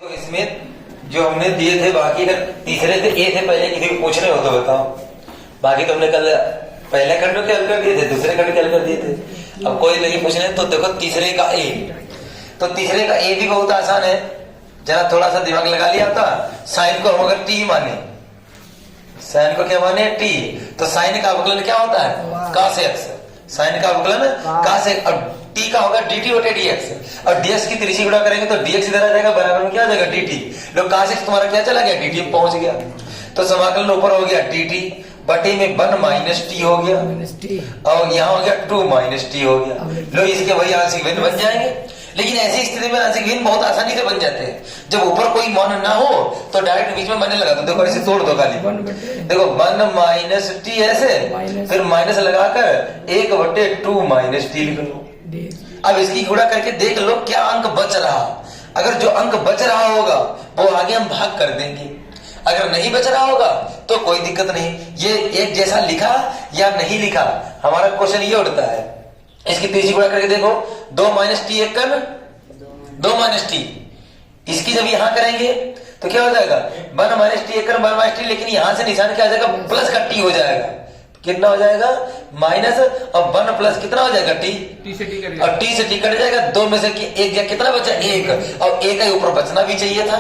तो इसमें जो हमने दिए थे बाकी अगर तीसरे से ए थे पहले किसी को पूछने हो तो बताओ। बाकी तो हमने कल पहले खंड के हल कर दिए थे, दूसरे खंड के हल कर दिए थे। अब कोई नहीं पूछने तो देखो तीसरे का ए, तो तीसरे का ए भी बहुत आसान है, जरा थोड़ा सा दिमाग लगा लिया था। साइन को हम अगर टी माने, साइन को क्या माने टी, तो साइन का अवकलन क्या होता है cos x, साइन का अवकलन cos x, और टी का होगा dt बटे dx, और dx की त्रिशी गुणा करेंगे तो dx इधर आ जाएगा, बराबर में क्या आ जाएगा dt। लो cos x तुम्हारा क्या चला गया dt में पहुंच गया, तो समाकलन ऊपर हो गया dt बटे में 1 माइनस टी हो गया, और यहाँ हो गया 2 माइनस टी हो गया। लो इसके वही आंशिक भिन्न बन जाएंगे। लेकिन ऐसी स्थिति में आंशिक भिन्न बहुत आसानी से बन जाते हैं, जब ऊपर कोई मान ना हो तो डायरेक्ट बीच में माइनस लगा दो। देखो ऐसे तोड़ दो खाली, देखो 1 माइनस टी ऐसे, फिर माइनस लगाकर 1 बटे 2 माइनस टी लिख लो। अब इसकी गुणा करके देख लो क्या अंक बच रहा, अगर जो अंक बच रहा होगा वो आगे हम भाग कर देंगे, अगर नहीं बच रहा होगा तो कोई दिक्कत नहीं। ये एक जैसा लिखा या नहीं लिखा, हमारा क्वेश्चन ये उठता है। इसकी तीसरी गुणा करके देखो, 2 माइनस टी एक कर 2 माइनस टी, इसकी जब यहां करेंगे तो क्या हो जाएगा 1 माइनस टी एक कर 1 माइनस टी, लेकिन यहां से निशान क्या आ जाएगा प्लस का टी हो जाएगा। कितना हो जाएगा माइनस, और 1 प्लस कितना हो जाएगा टी से टी कट, और टी से टी कट जाएगा। 2 में से एक या कितना बचा 1, और 1 का ऊपर बचना भी चाहिए था।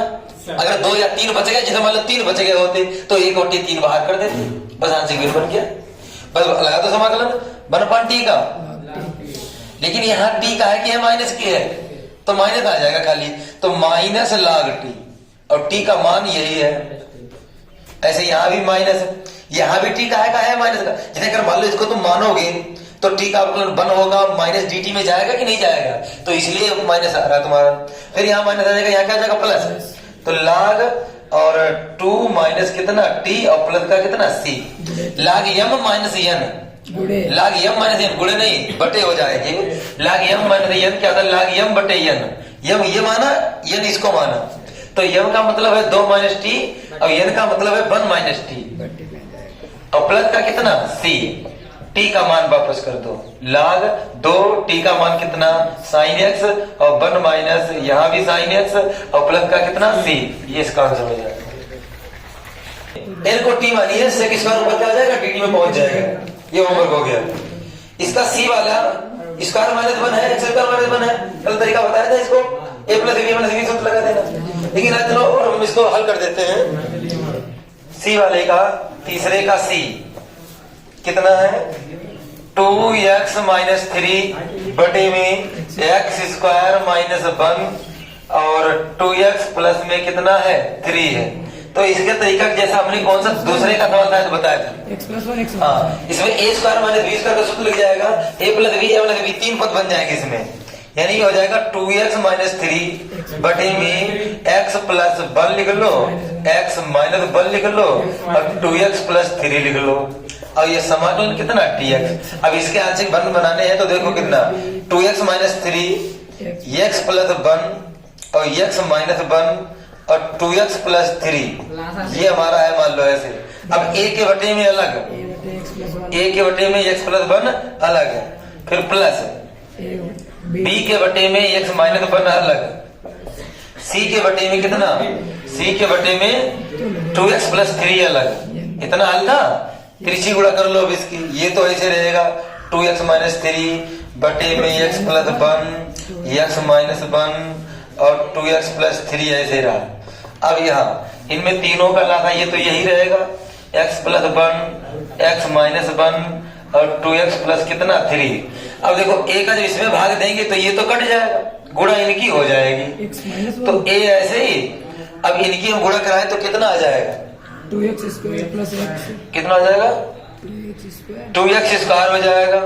अगर 2 या 3 बच गए, जैसे मान लो 3 बच गए होते तो 1 और 3 बाहर कर देते, बस आंशिक भिन्न बन गया। बस लगा दो समाकलन 1 टी का, लेकिन यहाँ टी का है कि है माइनस की है, तो माइनस आ जाएगा खाली, तो माइनस log टी, और टी का मान यही है। ऐसे यहाँ भी माइनस, यहाँ भी टी का है माइनस का। जैसे अगर मान लो इसको तुम मानोगे तो टी का अवकलन 1 होगा, माइनस डी टी में जाएगा कि नहीं जाएगा, तो इसलिए माइनस आ रहा है तुम्हारा। फिर यहाँ माइनस आ जाएगा, यहाँ क्या आ जाएगा प्लस, तो log और 2 माइनस कितना टी और प्लस का कितना सी, log m minus n, log m minus n, गुणे नहीं बटे हो जाएंगे। log m माइनस n क्या होता है, log m बटे n, m ये माना n इसको माना, तो m का मतलब है 2 माइनस टी और n का मतलब है 1 माइनस टी, और प्लस का कितना c, टी का मान वापस कर दो, log 2 टी का मान कितना sin x, और 1 माइनस यहाँ भी sin x, और प्लस का कितना c, ये इसका आंसर हो जाएगा। n को t मानिए, sec स्क्वायर ऊपर क्या हो जाएगा dt में पहुंच जाएगा, ये होमवर्क हो गया। इसका c वाला स्क्वायर माइनस 1 है, x स्क्वायर माइनस 1 है, कल तरीका बताया था इसको, a प्लस b सूत्र लगा देना। लेकिन आज चलो और हम इसको हल कर देते हैं। c वाले का तीसरे का c कितना है 2x माइनस 3 बटे में x स्क्वायर माइनस 1, और 2x प्लस में कितना है 3 है। तो इसके तरीका जैसा हमने कौन सा दूसरे का सवाल था बताया था, हाँ, इसमें a square minus b square का सूत्र लग जाएगा, a प्लस b 3 पद बन जाएंगे इसमें, यानी हो जाएगा 2x माइनस 3 बटे में x प्लस 1 लिख लो, x माइनस 1 लिख लो, और 2x प्लस 3 लिख लो, और ये समाकलन कितना dx। अब इसके आंशिक भिन्न बनाने हैं तो देखो कितना 2x माइनस 3 x प्लस 1 और x माइनस 1 और 2x प्लस 3, ये हमारा है मान लो ऐसे। अब a के बटे में अलग, a के बटे में x प्लस 1 अलग है, फिर प्लस b के बटे में x माइनस 1 अलग, c के बटे में कितना c के बटे में 2x प्लस 3 अलग। इतना हल था, त्रिची गुणा कर लो अब इसकी, ये तो ऐसे रहेगा 2x माइनस 3 बटे में x प्लस 1 x माइनस 1 और 2x प्लस 3 ऐसे रहा। अब यहाँ इनमें तीनों का लासा ये तो यही रहेगा, x प्लस 1 x माइनस 1 और 2x प्लस कितना 3। अब देखो a का जब इसमें भाग देंगे तो ये तो कट जाएगा, गुणा इनकी हो जाएगी, तो a ऐसे ही। अब इनकी हम गुणा कराएं तो कितना आ जाएगा 2x स्क्वायर प्लस x, कितना हो जाएगा 2x स्क्वायर हो जाएगा,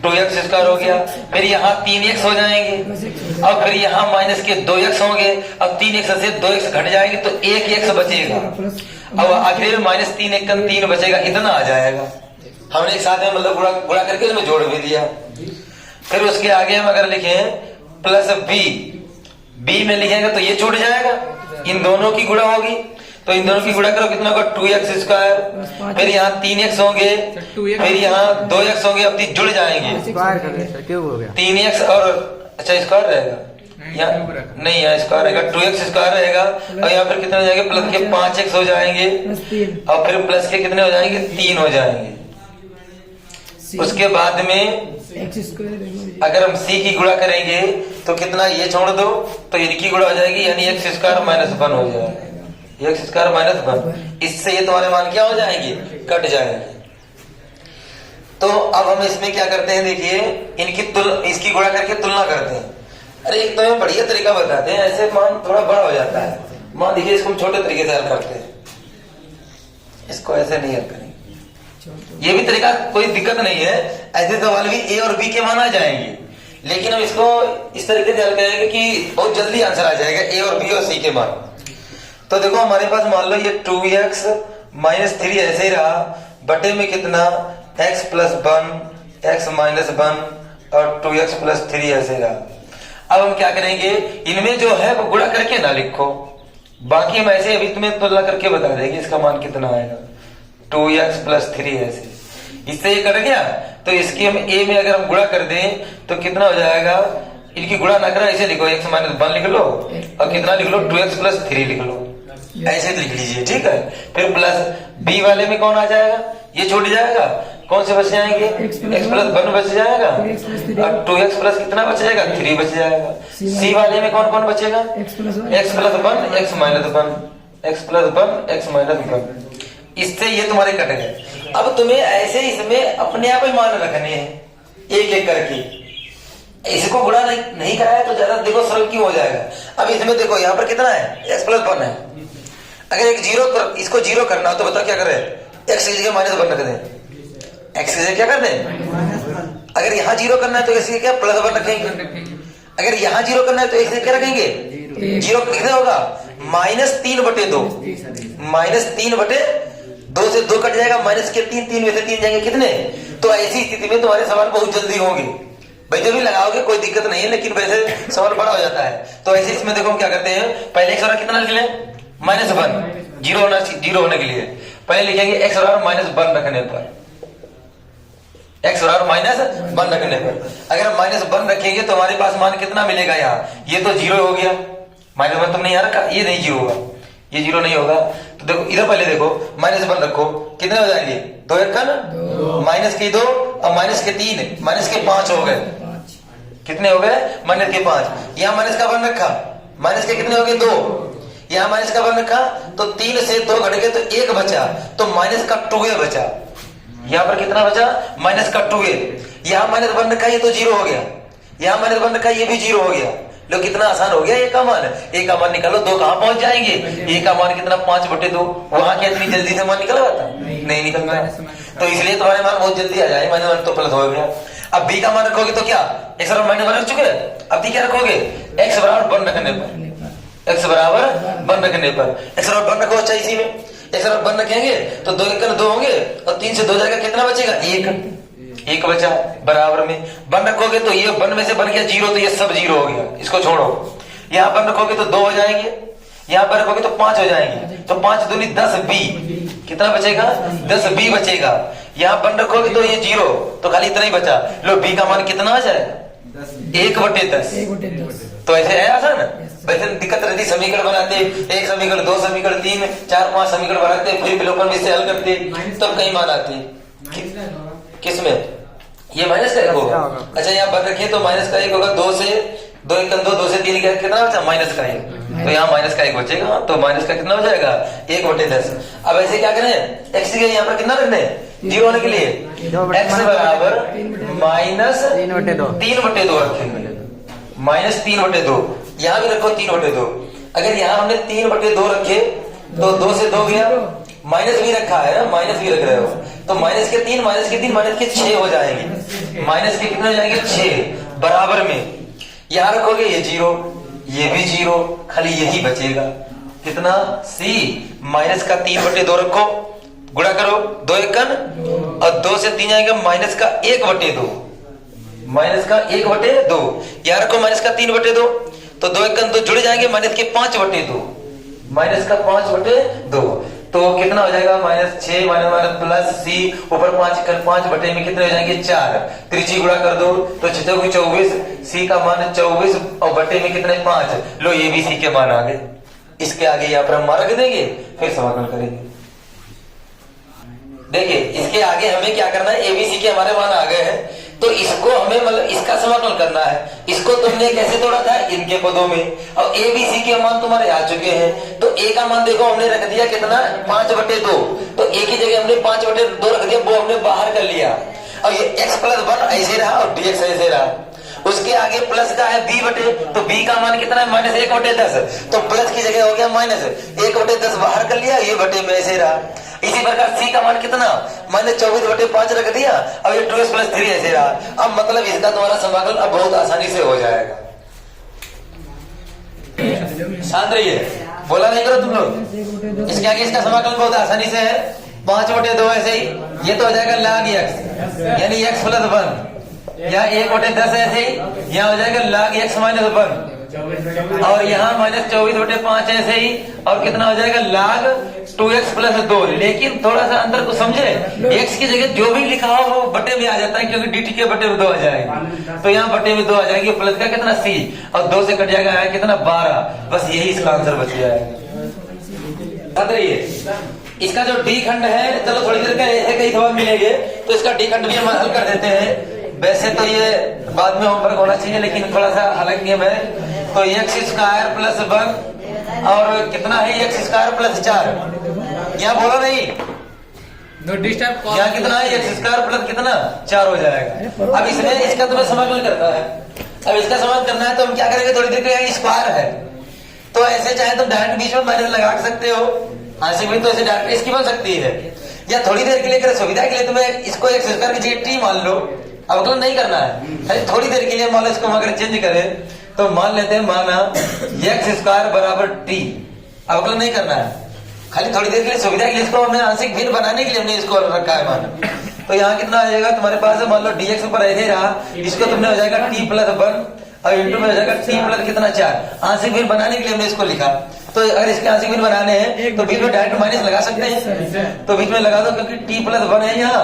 2x स्क्वायर हो गया, फिर यहाँ 3x हो जाएंगे, और फिर यहाँ माइनस के 2x होंगे, अब 3x से 2x घट जाएंगे तो 1x बचेगा, अब आखिर में माइनस 3 1 3 बचेगा, इतना आ जाएगा। हमने एक साथ में मतलब गुणा करके उसमें जोड़ भी दिया। फिर उसके आगे हम अगर लिखें प्लस b में लिखेंगे तो ये छूट जाएगा, इन दोनों की गुणा होगी, तो इन दोनों की गुणा करो कितना होगा 2x स्क्वायर, फिर यहाँ 3x होंगे, फिर यहाँ 2x होंगे, अब 3 जुड़ जाएंगे 3x और अच्छा स्क्वायर रहेगा नहीं यहाँ स्क्वायर रहेगा 2x स्क्वायर रहेगा और यहाँ पर कितने हो जाएंगे प्लस के 5x हो जाएंगे प्लस 3 और फिर प्लस के कितने हो जाएंगे 3 हो जाएंगे। उसके बाद में एक्स स्क्वायर अगर हम c की गुणा करेंगे तो कितना ये छोड़ दो तो इनकी गुणा हो जाएगी यानी एक्स स्क्वायर माइनस 1 हो जाएगा एक्स स्क्वायर माइनस 1। इससे ये तुम्हारे मान क्या हो जाएंगे कट जाएंगे। तो अब हम इसमें क्या करते हैं देखिए इसकी गुणा करके तुलना करते हैं। अरे एक तो हमें बढ़िया तरीका बताते हैं ऐसे मान थोड़ा बड़ा हो जाता है। मान देखिए इसको हम छोटे तरीके से हल करते हैं इसको ऐसे नहीं हल करेंगे ये भी तरीका कोई दिक्कत नहीं है। ऐसे सवाल भी ए और बी के मान आ जाएंगे लेकिन हम इसको इस तरीके से हल करेंगे कि बहुत जल्दी आंसर आ जाएगा ए और बी और सी के मान। तो देखो हमारे पास मान लो ये 2x माइनस 3 ऐसे ही रहा बटे में कितना x प्लस 1 x माइनस 1 और 2x प्लस 3 ऐसे रहा। अब हम क्या करेंगे इनमें जो है वो गुणा करके ना लिखो बाकी हम ऐसे अभी तुम्हें तुलना करके बता देंगे इसका मान कितना आएगा 2x प्लस 3 ऐसे। इससे ये कट गया तो इसकी हम a में अगर हम गुणा कर दें तो कितना हो जाएगा इनकी गुणा ना करो ऐसे लिखो x माइनस 1 लिख लो और कितना लिख लो 2x प्लस 3 लिख लो ऐसे लिख लीजिए ठीक है। फिर प्लस b वाले में कौन आ जाएगा ये छूट जाएगा कौन से बच जाएंगे x प्लस 1 बच जाएगा और 2x प्लस कितना बच जाएगा 3 बच जाएगा। c वाले में कौन कौन बचेगा x plus 1 x minus 1 x plus 1 x minus 1। इससे ये तुम्हारे कट गए। अब तुम्हें ऐसे इसमें अपने आप ही मान रखने हैं एक एक करके इसको गुणा नहीं कराया तो ज्यादा देखो सरल क्यों हो जाएगा। अब इसमें देखो यहाँ पर कितना है x प्लस 1 है अगर एक जीरो इसको जीरो करना हो तो बताओ क्या करें x की जगह माइनस 1 रख दें x की जगह क्या कर दें। अगर यहाँ जीरो करना है तो x की क्या प्लस 1 रखेंगे अगर यहाँ जीरो करना है तो x की क्या रखेंगे जीरो कितने होगा -3/2 -3/2 से 2 कट जाएगा माइनस के 3 में से 3 जाएंगे कितने। तो ऐसी स्थिति में तुम्हारे सवाल बहुत जल्दी होंगे भाई जो भी लगाओगे कोई दिक्कत नहीं है लेकिन वैसे सवाल बड़ा हो जाता है। तो ऐसे इसमें देखो हम क्या करते हैं पहले x बराबर कितना लिख लें -1 जीरो होने के लिए पहले लिखेंगे x बराबर -1 रखने पर x बराबर -1 रखने पर अगर हम -1 रखेंगे तो हमारे पास मान कितना मिलेगा यहाँ ये तो 0 हो गया -1 तुमने यहाँ रखा ये नहीं 0 होगा ये 0 नहीं होगा। तो देखो इधर पहले देखो -1 रखो कितने हो जाएंगे 2 1 माइनस के 2 और माइनस के 3 माइनस के 5 हो गए कितने हो गए माइनस के 5। यहाँ माइनस का 1 रखा माइनस के कितने हो गए 2 यहाँ माइनस का 1 रखा तो 3 से 2 घट गए तो 1 बचा तो माइनस का 2a बचा। यहाँ पर कितना बचा माइनस का 2a। यहाँ -1 रखा ये तो 0 हो गया यहाँ -1 रखा ये भी 0 हो गया। लो कितना आसान हो गया एक का मान निकालो 2 कहाँ पहुंच जाएंगे एक का मान कितना 5/2 वहां क्या इतनी जल्दी से मान निकल आता नहीं निकल रहा है। तो इसलिए तुम्हारे मान बहुत जल्दी आ जाए -1 तो प्लस हो गया। अब b का मान रखोगे तो क्या x बराबर -1 रख चुके अब b क्या रखोगे x बराबर 1 रखने पर x बराबर 1 रखने पर x बराबर 1 रखो अच्छा इसी में x बराबर 1 रखेंगे तो 2 1 2 होंगे और 3 से 2 जाएगा कितना बचेगा 1 बचा बराबर में 1 रखोगे तो ये 1 में से बन गया 0 तो ये सब 0 हो गया इसको छोड़ो। यहाँ 1 रखोगे तो 2 हो जाएंगे यहाँ पर रखोगे तो 5 हो जाएंगे तो 5 दूनी 10b कितना बचेगा 10b बचेगा। यहाँ 1 रखोगे तो ये 0 तो खाली इतना ही बचा। लो b का मान कितना आ जाएगा 1/10। तो ऐसे है आसान वैसे दिक्कत रहती समीकरण बनाते 1 समीकरण 2 समीकरण 3 4 5 समीकरण बनाते फिर विलोपन में से हल करते तब कहीं मान आते किसमें ये माइनस का 1 होगा। अच्छा यहाँ 1 रखिए तो माइनस का 1 होगा 2 से 2 1 2 से 3 क्या कितना बचा माइनस का 1 तो यहाँ माइनस का 1 बचेगा तो माइनस का कितना हो जाएगा 1/10। अब ऐसे क्या करें एक्स के यहाँ पर कितना रखने 0 होने के लिए x बराबर -3/2 रखेंगे -3/2 यहाँ भी रखो 3/2। अगर यहाँ हमने 3/2 रखे तो 2 से 2 गया माइनस भी रखा है ना माइनस भी रख रहे हो तो माइनस के 3 माइनस के 6 हो जाएंगे माइनस के कितने हो जाएंगे 6 बराबर में। यहाँ रखोगे ये 0 ये भी 0 खाली यही बचेगा कितना c माइनस का 3/2 रखो गुणा करो 2 1 और 2 से 3 जाएगा माइनस का 1/2 यहाँ रखो माइनस का 3/2 तो 2 1 2 जुड़ जाएंगे माइनस के 5/2 माइनस का 5/2 तो कितना हो जाएगा -6 माइनस प्लस सी ऊपर 5 बटे में कितने हो जाएंगे 4। त्रिची गुणा कर दो तो 6 24, सी का मान 24 और बटे में कितने 5। लो ये भी सी के मान आ गए। इसके आगे यहाँ पर हम मान रख देंगे, फिर समाकलन करेंगे। देखिए इसके आगे हमें क्या करना है, एबीसी के हमारे मान आ गए हैं तो इसको हमें मतलब इसका समाकलन करना है। इसको तुमने कैसे तोड़ा था, इनके पदों में, और एबीसी के मान तुम्हारे आ चुके हैं। तो ए का मान देखो हमने रख दिया कितना 5/2, तो ए की जगह हमने 5/2 रख दिया, वो हमने बाहर कर लिया। और ये x+1 ऐसे रहा और dx ऐसे रहा। उसके आगे प्लस का है b बटे, तो b का मान कितना है -1/10, तो प्लस की जगह हो गया -1/10 बाहर कर लिया, ये बटे में ऐसे रहा। इसी प्रकार c का मान कितना -24/5 रख दिया, अब ये 2x + 3 ऐसे रहा। अब मतलब इसका तुम्हारा समाकलन अब बहुत आसानी से हो जाएगा। शांत रहिए, बोला नहीं करो तुम लोग। इसके आगे इसका समाकलन बहुत आसानी से है, 5/2 ऐसे ही, ये तो हो जाएगा log x यानी x + 1, या 1/10 ऐसे ही, यहाँ हो जाएगा log x - 1, और यहाँ -24/5 ऐसे ही, और कितना हो जाएगा log 2x + 2। लेकिन थोड़ा सा अंतर को समझे, x की जगह जो भी लिखा हो वो बटे में आ जाता है, क्योंकि dt के बटे में 2 आ जाएगी, तो यहाँ बटे में 2 आ जाएगी। प्लस का कितना c, और 2 से कट जाएगा कितना 12। बस यही इसका आंसर बच जाएगा। इसका जो डी खंड है, चलो थोड़ी देर का ऐसे कई सवाल मिलेंगे तो इसका डी खंड भी हम हल कर देते हैं। वैसे तो ये बाद में होमवर्क होना चाहिए, लेकिन थोड़ा सा अलग नियम है। तो x² + 1 और कितना है x² + 4, यहाँ बोला नहीं, यहाँ कितना है x² + कितना 4 हो जाएगा। अब इसमें इसका तुम्हें समाकलन करना है। अब इसका समाकलन करना है तो हम क्या करेंगे, थोड़ी देर के स्क्वायर है तो ऐसे चाहे तो डायरेक्ट बीच में माइनस लगा सकते हो, आंशिक भी तो ऐसे डायरेक्ट इसकी बन सकती है, या थोड़ी देर के लिए कर सुविधा के लिए तुम्हें इसको x² की जगह t मान लो। अवकलन नहीं करना है, थोड़ी देर के लिए मान लो इसको अगर चेंज करें तो मान लेते हैं, माना x² = t। अवकलन नहीं करना है, खाली थोड़ी देर के लिए सुविधा के लिए इसको हमने आंशिक भिन्न बनाने के लिए हमने इसको रखा है मान। तो यहाँ कितना आ जाएगा तुम्हारे पास, मान लो dx ऊपर ऐसे रहा, इसको तुमने हो जाएगा t + 1 और इंटू में हो जाएगा t + कितना 4। आंशिक भिन्न बनाने के लिए हमने इसको लिखा। तो अगर इसके आंशिक भिन्न बनाने हैं तो बीच में डायरेक्ट माइनस लगा सकते हैं, तो बीच में लगा दो, क्योंकि t + 1 है यहाँ।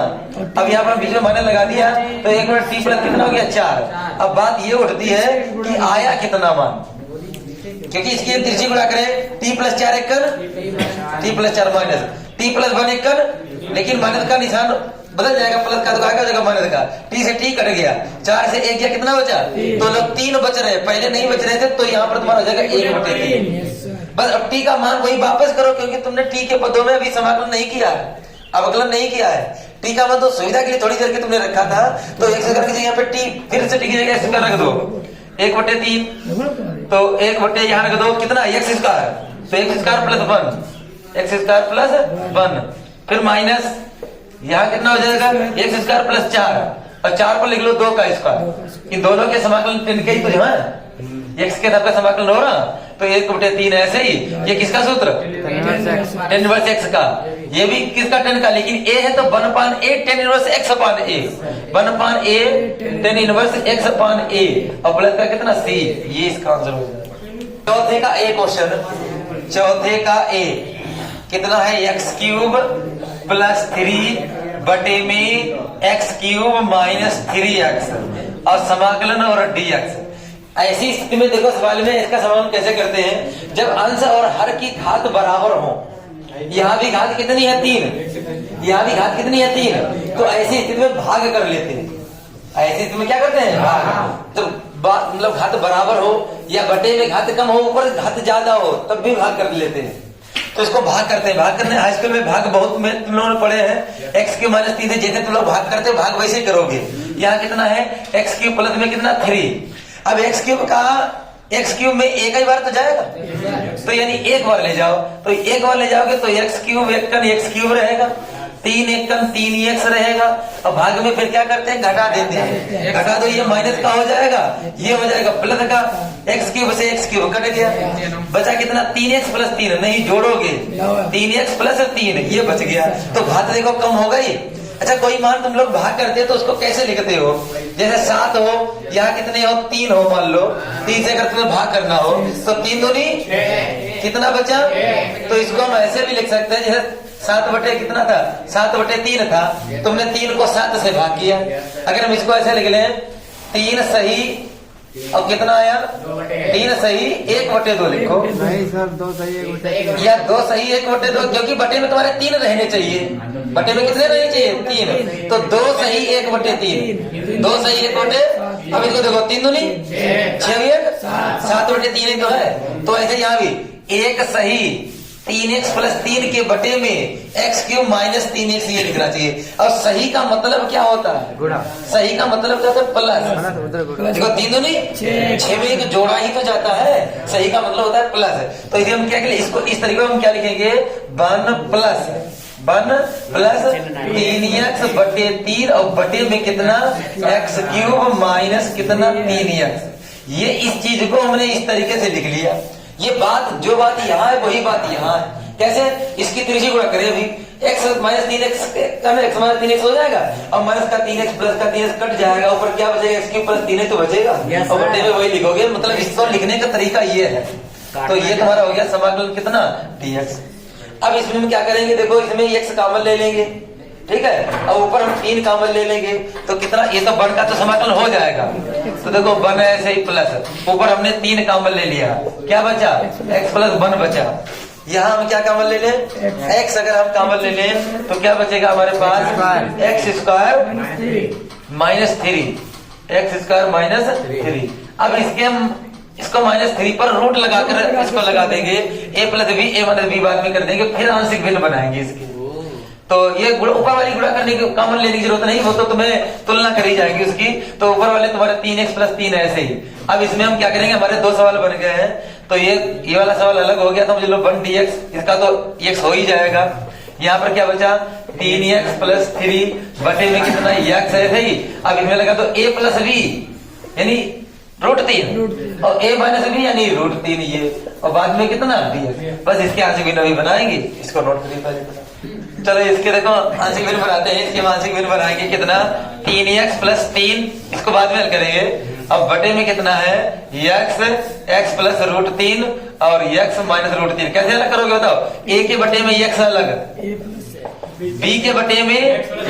अब यहाँ पर बीच में माइनस लगा दिया तो एक मिनट t + कितना हो गया 4। अब बात ये उठती है कि आया कितना मान, क्योंकि इसकी तिरछी गुणा करें, t + 4 1 कर, t + 4 माइनस, t + 1 1 कर, लेकिन माइनस का निशान बदल जाएगा, प्लस का तो आएगा जगह माइनस का, t से t कट गया, 4 से 1 गया, कितना बचा, तो लोग 3 बच रहे, पहले नहीं बच रहे थे, तो यहाँ पर तुम्हारा हो जाएगा 1/3। बस अब t का मान वही वापस करो, क्योंकि तुमने t के पदों में अभी समाकलन नहीं किया है, अवकलन नहीं किया है। t का मान तो सुविधा के लिए थोड़ी देर के तुमने रखा था, तो x² की जगह पे t फिर से t की जगह x² रख दो, 1/3, तो 1 यहाँ रख दो, कितना x², तो x² + 1, फिर माइनस यहाँ कितना हो जाएगा x² + 4, और 4 पर लिख लो 2 का स्क्वायर। इन दोनों के समाकलन 10 के ही तो है, x के सबका समाकलन हो रहा, तो 1/3 ऐसे ही। ये किसका सूत्र, tan इनवर्स x का, ये भी किसका 10 का, लेकिन a है तो 1/a tan inverse x/a, 1/a tan inverse x/a, और प्लस का कितना c, ये इसका आंसर हो जाएगा। चौथे का a क्वेश्चन, चौथे का a कितना है, x³ + 3 बटे में x³ - 3x, और समाकलन और dx। ऐसी स्थिति में देखो सवाल में इसका समाकलन कैसे करते हैं, जब अंश और हर की घात बराबर हो, यहाँ भी घात कितनी है 3, यहाँ भी घात कितनी है 3, तो ऐसी स्थिति में भाग कर लेते हैं। ऐसी स्थिति में क्या करते हैं, भाग। जब मतलब घात बराबर हो या बटे में घात कम हो, ऊपर घात ज्यादा हो, तब भी भाग कर लेते हैं, तो इसको भाग करते हैं। भाग करने हाई स्कूल में भाग बहुत में तुम लोगों ने पढ़े हैं, x³ - 3 से जैसे तुम लोग भाग करते हो, भाग वैसे करोगे। यहाँ कितना है, x³ प्लस में कितना 3। अब x³ का x³ में एक ही बार तो जाएगा, तो यानी एक बार ले जाओ, तो एक बार ले जाओगे तो x³ 1 कन x³ रहेगा, 3 1 कन 3x रहेगा, और भाग में फिर क्या करते हैं, घटा देते हैं, घटा दो, ये माइनस का हो जाएगा, ये हो जाएगा प्लस का, x³ से x³ कट गया, बचा कितना 3x + 3, नहीं जोड़ोगे 3x + 3, ये बच गया, तो घात देखो कम हो गई। अच्छा कोई मान तुम लोग भाग करते हो तो उसको कैसे लिखते हो, जैसे 7 हो, यहाँ कितने हो 3 हो, मान लो 3 से अगर तुम्हें भाग करना हो तो 3 दूनी कितना बचा? तो इसको हम ऐसे भी लिख सकते हैं जैसे 7 बटे कितना था, 7 बटे 3 था, तुमने 3 को 7 से भाग किया। अगर हम इसको ऐसे लिख लें 3 सही और कितना आया 3 सही 1 बटे 2 लिखो, नहीं सर 2 सही 1 बटे या 2 सही 1 बटे 2, क्योंकि बटे में तुम्हारे 3 रहने चाहिए। बटे में कितने रहने चाहिए? 3। तो 2 सही 1 बटे 3, 2 सही 1 बटे, अब इसको देखो 3 दूनी 6 1 7 बटे 3 ही तो है। तो ऐसे यहाँ भी 1 सही 3x प्लस 3 के बटे में x³ माइनस 3x ये लिखना चाहिए। और सही का मतलब क्या होता है? गुणा। सही का मतलब क्या होता है? प्लस। देखो 3 दूनी 6 में एक जोड़ा ही तो जाता है, सही का मतलब होता है प्लस। तो इसे हम क्या करेंगे, इसको इस तरीके में हम क्या लिखेंगे 1 प्लस 3x बटे 3 और बटे में कितना x³ माइनस कितना 3x। ये इस चीज को हमने इस तरीके से लिख लिया। ये बात जो बात यहाँ है वही बात यहाँ है। कैसे? इसकी त्रिज्या गुणा करें अभी, x minus 3x x minus 3x हो जाएगा और माइनस का 3x प्लस का 3x कट जाएगा, ऊपर क्या बचेगा x³ प्लस 3 तो बचेगा और बटे में वही लिखोगे। मतलब इसको लिखने का तरीका ये है। तो ये तुम्हारा हो गया समाकलन कितना dx। अब इसमें हम क्या करेंगे, देखो इसमें x कॉमन ले लेंगे, ठीक है, और ऊपर हम 3 कॉमन ले लेंगे तो कितना, ये तो 1 का तो समाकलन हो जाएगा। तो देखो 1 ऐसे ही प्लस, ऊपर हमने 3 कॉमन ले लिया, क्या बचा x प्लस 1 बचा। यहाँ हम क्या कॉमन ले लें, x अगर हम कॉमन ले लें तो क्या बचेगा हमारे पास x² माइनस 3, x² माइनस 3। अब इसके हम इसको -3 पर रूट लगाकर इसको लगा देंगे, a plus b a minus b बाद में कर देंगे, फिर आंशिक भिन्न बनाएंगे इसके। तो ये ऊपर वाली गुणा करने की कॉमन लेने की जरूरत नहीं, वो तो तुम्हें तुलना करी जाएगी उसकी। तो ऊपर वाले तुम्हारे 3x प्लस 3 ऐसे ही। अब इसमें हम क्या करेंगे, हमारे 2 सवाल बन गए हैं। तो ये वाला सवाल अलग हो गया, तो मुझे लो 1 dx, इसका तो x हो ही जाएगा। यहाँ पर क्या बचा 3x प्लस 3 बटे में कितना x ऐसे ही। अब इसमें लगा तो a प्लस b यानी √3 और a माइनस b यानी √3 ये, और बाद में कितना dx। बस इसके आंशिक भिन्न भी बनाएंगे, इसको नोट करिए पहले। चलो इसके देखो आंशिक भिन्न बनाते हैं, इसके आंशिक भिन्न बनाएंगे कितना 3x प्लस 3, इसको बाद में हल करेंगे। अब बटे में कितना है x प्लस √3 और x माइनस √3। कैसे अलग करोगे बताओ, a के बटे में x अलग, b के बटे में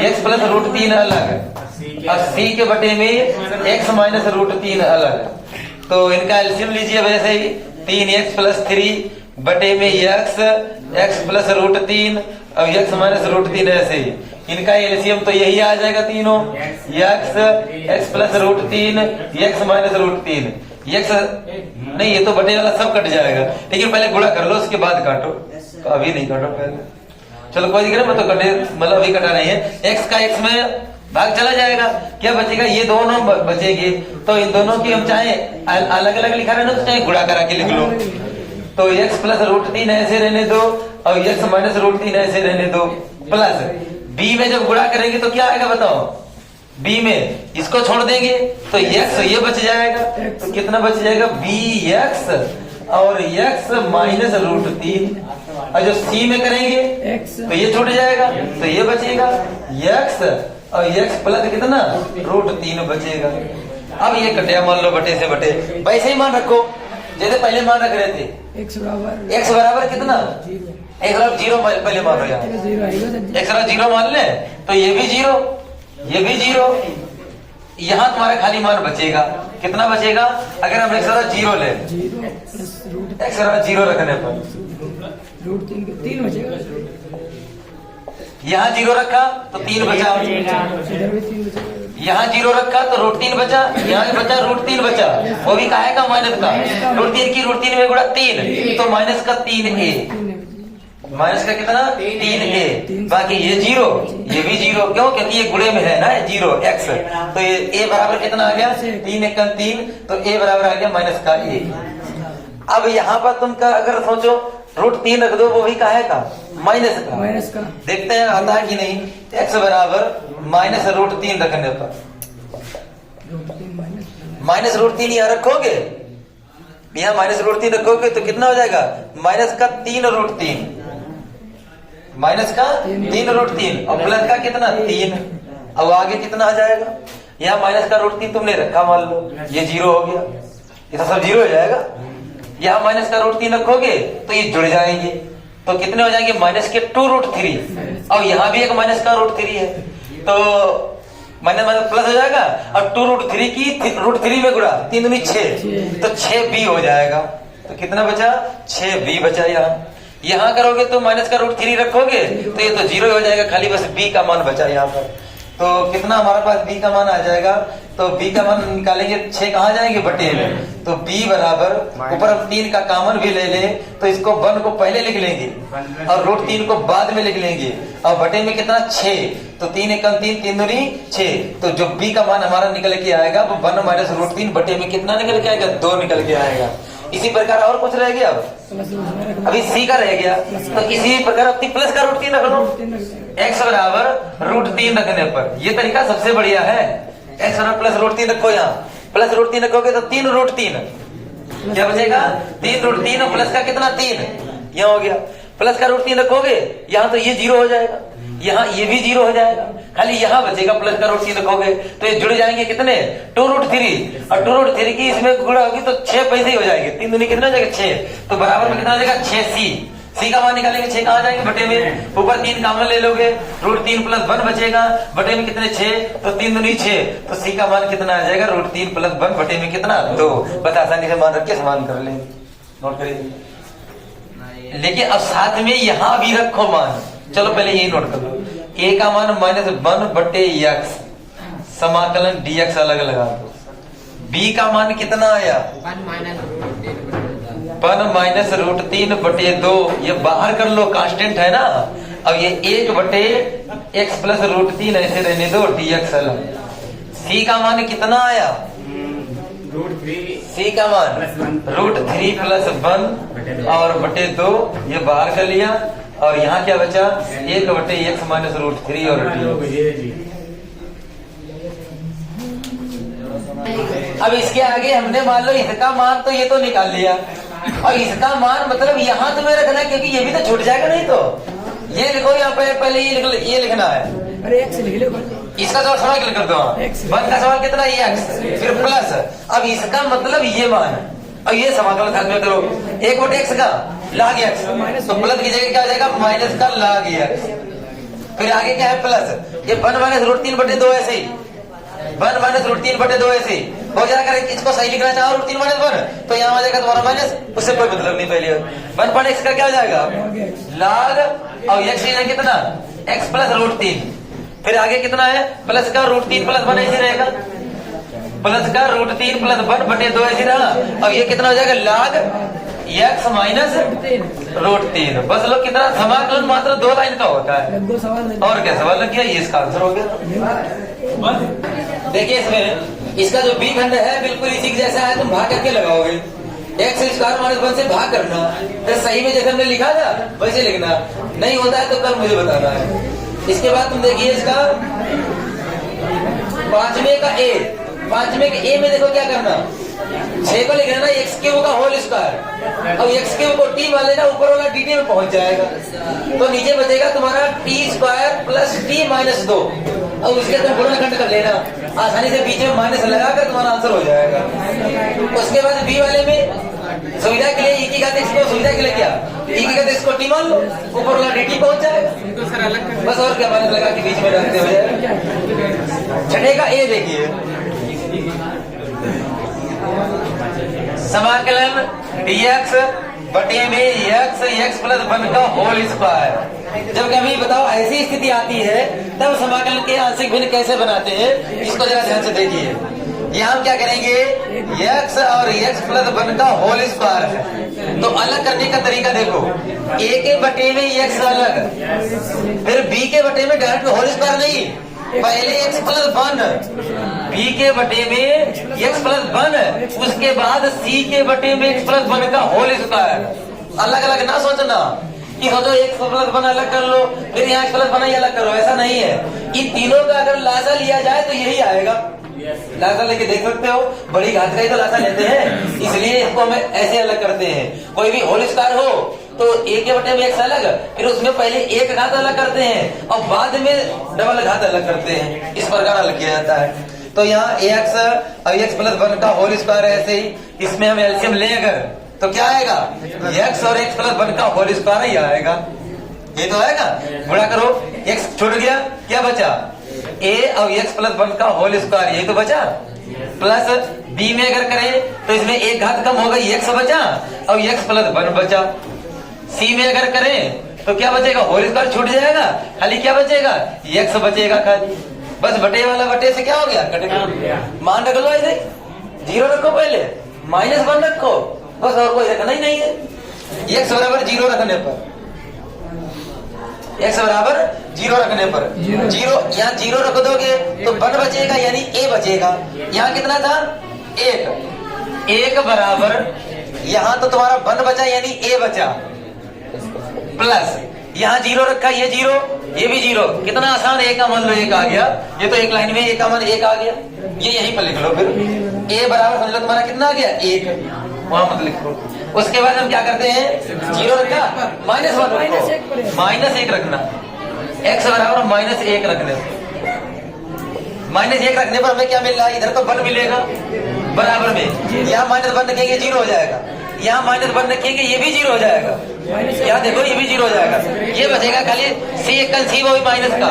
x प्लस √3 अलग और c के बटे में x माइनस √3 अलग। तो इनका एलसीएम लीजिए वैसे ही 3x प्लस 3 बटे में x प्लस √3 और x माइनस √3 ऐसे ही। इनका एलसीएम तो यही आ जाएगा तीनों, x plus √3 x minus √3 x नहीं, ये तो बटे वाला सब कट जाएगा, लेकिन पहले गुणा कर लो उसके बाद काटो। तो अभी नहीं काटो पहले, चलो कोई दिक्कत नहीं, मैं तो कटे मतलब अभी कटा नहीं है। x का x में भाग चला जाएगा, क्या बचेगा ये दोनों बचेगी। तो इन दोनों की हम चाहे अलग अलग लिखा रहना तो चाहे गुणा करा के लिख लो। तो x प्लस √3 ऐसे रहने दो और x माइनस √3 ऐसे रहने दो, प्लस b में जब गुणा करेंगे तो क्या आएगा बताओ, b में इसको छोड़ देंगे तो x ये बच जाएगा। तो कितना बच जाएगा bx और x माइनस √3। और जो c में करेंगे तो ये छूट जाएगा, तो ये बचेगा x और x प्लस कितना √3 बचेगा। अब ये कटिया मान लो बटे से बटे, वैसे ही मान रखो जैसे पहले मान रख रहे थे। x बराबर कितना, x बराबर 0 पहले मान लो, यहाँ x बराबर 0 मान ले तो ये भी 0 ये भी 0। यहाँ तुम्हारा खाली मान बचेगा, कितना बचेगा अगर हम x बराबर 0 ले, x बराबर 0 रखने पर √3 बचेगा। यहाँ 0 रखा तो 3 बचा, यहाँ 0 रखा तो √3 बचा, यहाँ बचा √3 बचा, वो भी काहे का माइनस का, √3 की √3 में गुणा 3 तो माइनस का 3a, माइनस का कितना 3a, बाकी ये 0 ये भी 0, क्यों क्योंकि ये गुणे में है ना 0 x। तो ये a बराबर कितना आ गया 3 × 3, तो a बराबर आ गया माइनस का 1। अब यहाँ पर तुम का अगर सोचो √3 रख दो, वो भी काहे का माइनस का, देखते हैं आता है कि नहीं। x बराबर माइनस √3 रखने पर माइनस √3 यहाँ रखोगे, यहाँ माइनस √3 रखोगे तो कितना हो जाएगा माइनस का 3√3, माइनस का 3√3 और प्लस का कितना 3। अब आगे कितना आ जाएगा, यहाँ माइनस का √3 तुमने रखा मान लो, ये 0 हो गया, ये तो सब 0 हो जाएगा। यहाँ माइनस का रूट 3 रखोगे तो ये जुड़ जाएंगे, तो कितने हो जाएंगे माइनस के 2√3, और यहाँ भी एक माइनस का √3 है, तो माइनस माइनस प्लस हो जाएगा, और 2√3 की √3 में गुणा 3 दूनी 6, तो 6b हो जाएगा। तो कितना बचा 6b बचा। यहाँ करोगे तो माइनस का √3 रखोगे तो ये तो 0 हो जाएगा, खाली बस b का मान बचा यहाँ पर। तो कितना हमारे पास b का मान आ जाएगा, तो b का मान निकालेंगे 6 कहाँ जाएंगे बटे में, तो b बराबर ऊपर हम 3 का कॉमन भी ले ले तो इसको 1 को पहले लिख लेंगे और √3 को बाद में लिख लेंगे, और बटे में कितना 6, तो 3 एकम 3, 3 दूनी 6, तो जो b का मान हमारा निकल के आएगा वो 1 माइनस √3 बटे में कितना निकल के आएगा 2 निकल के आएगा। इसी प्रकार और कुछ रह गया, अभी सी का रह गया, तो इसी प्रकार अपनी प्लस का √3 रख लो, x बराबर √3 रखने पर ये तरीका सबसे बढ़िया है। x बराबर प्लस √3 रखो, यहाँ प्लस √3 रखोगे तो 3√3 क्या बचेगा 3√3, और प्लस का कितना 3 यहाँ हो गया, प्लस का √3 रखोगे यहाँ तो ये 0 हो जाएगा, यहाँ ये भी 0 हो जाएगा, खाली यहाँ बचेगा प्लस का √3 रखोगे तो ये जुड़ जाएंगे कितने 2√3, और 2√3 की इसमें गुणा होगी तो 6 पैसे ही हो जाएंगे, 3 दूनी कितना हो जाएगा 6, तो बराबर में कितना हो जाएगा 6c। सी का मान निकालेंगे 6 कहाँ जाएंगे बटे में, ऊपर 3 कॉमन ले लोगे, √3 प्लस 1 बचेगा, बटे में कितने 6, तो 3 दूनी 6, तो सी का मान कितना आ जाएगा √3 प्लस 1 बटे में कितना 2। बस आसानी से मान रख के समान कर लेंगे, नोट करिए। लेकिन अब साथ में यहाँ भी रखो मान, चलो पहले यही नोट कर लो, a का मान -1 बटे x समाकलन dx अलग लगा दो, b का मान कितना आया 1 माइनस √3 बटे 2, ये बाहर कर लो कांस्टेंट है ना, अब ये 1 बटे x प्लस √3 ऐसे रहने दो dx अलग। c का मान कितना आया c का मान √3 प्लस 1 और बटे 2, ये बाहर कर लिया, और यहाँ क्या बचा 1 बटे x माइनस √3 और अब इसके आगे हमने मान लो इसका मान तो ये तो निकाल लिया, और इसका मान मतलब यहाँ तुम्हें रखना है क्योंकि ये भी तो छूट जाएगा, नहीं तो ये लिखो यहाँ पे पहले ये लिखना है, अरे x लिख लो, इसका सवाल क्लिक कर दो, 1 का सवाल कितना x फिर प्लस, अब इसका मतलब ये मान, और ये समाकलन साथ में करो 1 बटे x का log x, तो प्लस की जगह क्या हो जाएगा माइनस का log x, फिर आगे क्या है प्लस, ये 1 माइनस √3 बटे 2 ऐसे ही 1 माइनस √3 बटे 2 ऐसे हो जाएगा। इसको सही लिखना चाहो √3 माइनस 1 तो यहाँ आ जाएगा तुम्हारा माइनस, उससे कोई मतलब नहीं, पहले 1 पर x का क्या हो जाएगा log, और x कितना x प्लस √3, फिर आगे कितना है प्लस का √3 प्लस 1 ऐसे रहेगा, प्लस का √3 प्लस 1 बटे 2 ऐसे रहा, और ये कितना हो जाएगा log x माइनस √3। बस लोग कितना समाकलन मात्र 2 लाइन का होता है, और क्या सवाल लग गया, ये इसका आंसर हो गया। देखिए इसमें इसका जो b खंड है बिल्कुल इसी के जैसा है, तुम भाग करके लगाओगे, x² माइनस 1 से भाग करना, फिर सही में जैसे हमने लिखा था वैसे लिखना, नहीं होता है तो कल मुझे बताना है। इसके बाद तुम देखिए इसका 5वें का a में देखो क्या करना, 6 को लिख लेना x³ का होल स्क्वायर, अब x³ को t मान लेना, ऊपर वाला dt में पहुंच जाएगा, तो नीचे बचेगा तुम्हारा t² प्लस t माइनस 2, और उसके तुम गुणनखंड कर लेना, आसानी से बीच में माइनस लगाकर तुम्हारा आंसर हो जाएगा। उसके बाद b वाले में सुविधा के लिए e की घात x को सुविधा के लिए क्या e की घात x को t मान लो, ऊपर वाला dt पहुंच जाएगा, बस और क्या माइनस लगा के बीच में रखते हो जाएगा। छठे का a देखिए, समाकलन dx बटे में x प्लस 1 का होल स्क्वायर। जब कभी बताओ ऐसी स्थिति आती है तब समाकलन के आंशिक भिन्न कैसे बनाते हैं, इसको जरा ध्यान से देखिए। यहाँ हम क्या करेंगे x और x प्लस 1 का होल स्क्वायर है, तो अलग करने का तरीका देखो, a के बटे में x अलग, फिर b के बटे में डायरेक्ट होल स्क्वायर नहीं, पहले x प्लस 1, b के बटे में x प्लस 1, उसके बाद c के बटे में x प्लस 1 का होल स्क्वायर। अलग अलग ना सोचना कि सोचो x प्लस 1 अलग कर लो फिर यहाँ x प्लस 1 अलग करो, ऐसा नहीं है। इन तीनों का अगर लासा लिया जाए तो यही आएगा, लासा लेके देख सकते हो, बड़ी घात का ही तो लासा लेते हैं, इसलिए इसको हम ऐसे अलग करते हैं। कोई भी होल स्क्वायर हो तो a के बटे में x अलग, फिर उसमें पहले एक घात अलग करते हैं और बाद में डबल घात अलग करते हैं, इस प्रकार अलग किया जाता है। तो यहाँ ax और x प्लस 1 का होल स्क्वायर है, ऐसे ही इसमें हम एलसीएम ले अगर तो क्या आएगा x और x प्लस 1 का होल स्क्वायर ही आएगा। ये तो आएगा। गुणा करो, x छूट गया, क्या बचा a और x प्लस 1 का होल स्क्वायर, यही तो बचा। प्लस b में अगर करें तो इसमें एक घात कम हो गई, x बचा और x प्लस 1 बचा। c में अगर करें तो क्या बचेगा, होल स्क्वायर छूट जाएगा, खाली क्या बचेगा, x बचेगा खाली। बस बटे वाला बटे से क्या हो गया, कटेगा। मान रख लो ऐसे, 0 रखो, पहले -1 रखो, बस और कोई रखना ही नहीं है। x बराबर 0 रखने पर, x बराबर 0 रखने पर 0, यहाँ 0 रख दोगे तो 1 बचेगा, यानी a बचेगा। यहाँ कितना था, 1 बराबर, यहाँ तो तुम्हारा 1 बचा यानी a बचा, प्लस यहाँ 0 रखा, ये 0, ये भी 0, कितना आसान, a का मान लो 1 आ गया। ये तो एक लाइन में a का मान 1 आ गया, ये यहीं पर लिख लो। फिर a बराबर समझ लो तुम्हारा कितना आ गया, 1, वहां मत लिखो। उसके बाद हम क्या करते हैं, 0 रखा, -1 रखो, -1 रखना, x बराबर -1 रखने, -1 रखने पर हमें क्या मिल रहा है, इधर तो 1 मिलेगा बराबर में, यहाँ -1 रखेंगे 0 हो जाएगा, यहाँ -1 रखेंगे ये भी 0 हो जाएगा, यहाँ देखो ये भी 0 हो जाएगा, ये बचेगा खाली c कंसीव हुई माइनस का,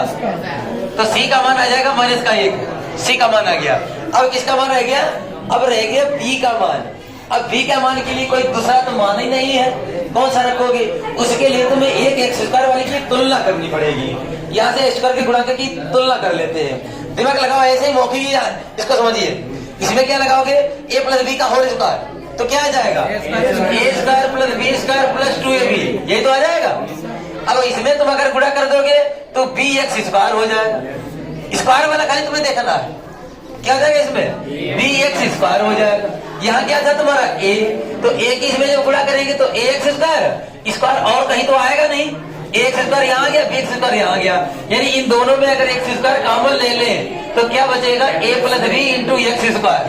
तो c का मान आ जाएगा -1, c का मान आ गया। अब किसका मान रह गया, अब रह गया b का मान। अब b का मान के लिए कोई दूसरा तो मान ही नहीं है, कौन सा रखोगे, उसके लिए तुम्हें एक x स्क्वायर वाले की तुलना करनी पड़ेगी। यहाँ से x स्क्वायर के गुणांक की तुलना कर लेते हैं, दिमाग लगाओ ऐसे ही मौखिक, इसको समझिए। इसमें क्या लगाओगे, a प्लस b का होल स्क्वायर, तो क्या आ जाएगा, a square plus b square plus 2ab, यही तो आ जाएगा। अब इसमें तुम अगर गुणा कर दोगे तो bx स्क्वायर हो जाएगा, स्क्वायर वाला खाली तुम्हें देखना है, क्या हो जाएगा इसमें, bx स्क्वायर हो जाएगा। यहाँ क्या था तुम्हारा a, तो a की इसमें जब गुणा करेंगे तो ax स्क्वायर, स्क्वायर और कहीं तो आएगा नहीं, ax स्क्वायर यहाँ आ गया, bx स्क्वायर यहाँ आ गया, यानी इन दोनों में अगर x स्क्वायर कॉमन ले लें तो क्या बचेगा, a plus b into x square,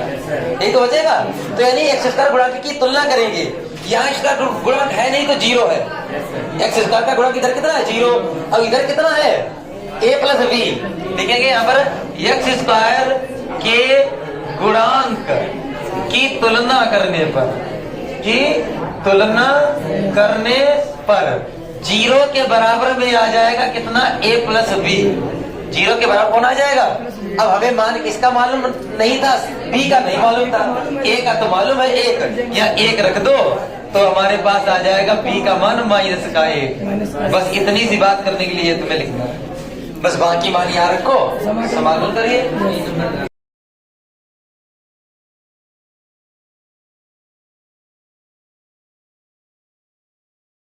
यही तो बचेगा। तो यानी x स्क्वायर गुणांक की तुलना करेंगे, यहाँ इसका गुणांक है नहीं तो 0 है, x स्क्वायर का गुणांक इधर कितना है, 0, और इधर कितना है, a प्लस b, लिखेंगे यहाँ पर x स्क्वायर के गुणांक की तुलना करने पर 0 के बराबर में आ जाएगा कितना, a प्लस b, 0 के बराबर कौन आ जाएगा। अब हमें मान किसका मालूम नहीं था, b का नहीं मालूम था, a का तो मालूम है 1, या 1 रख दो तो हमारे पास आ जाएगा b का मान -1। बस इतनी सी बात करने के लिए तुम्हें लिखना है, बस बाकी मान यहाँ रखो, समाधान करिए।